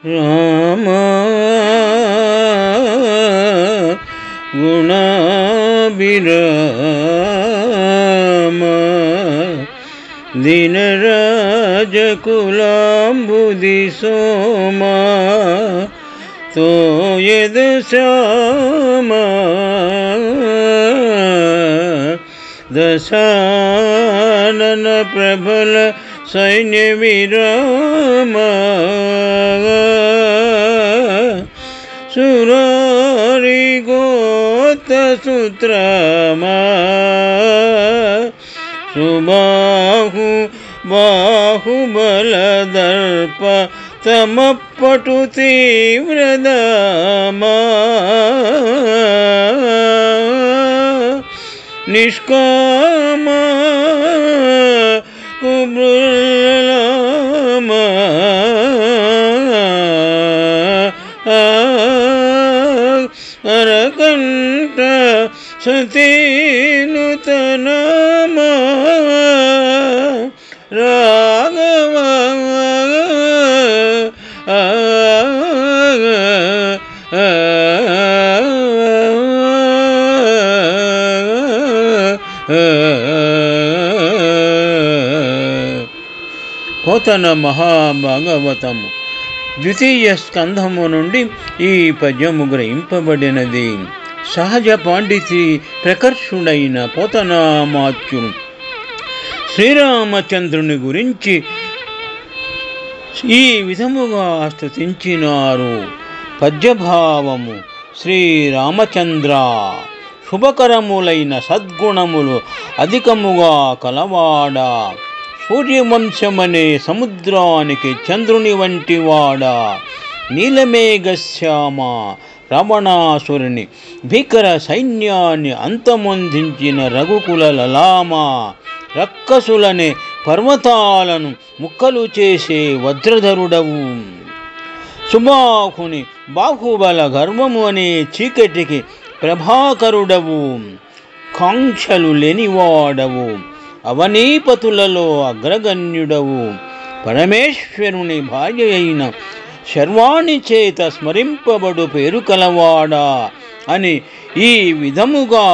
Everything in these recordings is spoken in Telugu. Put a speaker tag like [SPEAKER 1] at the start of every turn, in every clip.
[SPEAKER 1] రామ గుణాభిరామ దీనరాజకులాంబుది సోమా తోయద శ్యామ దశానన ప్రబల సైన్య విరామ సురారి గోత సూత్రమా సుబాహు బాహుబలదర్ప తమపటు తీవ్రదామా నిష్కామ కుబ్రులామ అరకంఠ సతీనుతనామ రాఘవ పోతన మహాభాగవతము ద్వితీయ స్కంధము నుండి ఈ పద్యము గ్రహింపబడినది. సహజ పాండితి ప్రకర్షుడైన పోతనామాత్యుడు శ్రీరామచంద్రుని గురించి ఈ విధముగా స్తుతించినారు. పద్యభావము: శ్రీరామచంద్ర శుభకరములైన సద్గుణములు అధికముగా కలవాడా, సూర్యవంశమనే సముద్రానికి చంద్రుని వంటి వాడా, నీలమేఘశ్యామ రావణాసురుని భీకర సైన్యాన్ని అంతమొందించిన రఘుకుల లలామా, రక్కసులనే పర్వతాలను ముక్కలు చేసే వజ్రధరుడవు, సుబాహుని బాహుబల గర్వము అనే చీకటికి ప్రభాకరుడవు, కాంక్షలు లేనివాడవు, అవనీపతులలో అగ్రగణ్యుడవు, పరమేశ్వరుని భార్య అయిన శర్వాణి చేత స్మరింపబడు పేరు కలవాడా అని ఈ విధముగా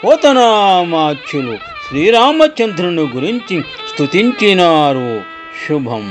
[SPEAKER 1] పోతనామాత్యులు శ్రీరామచంద్రుని గురించి స్తుతించినారు. శుభం.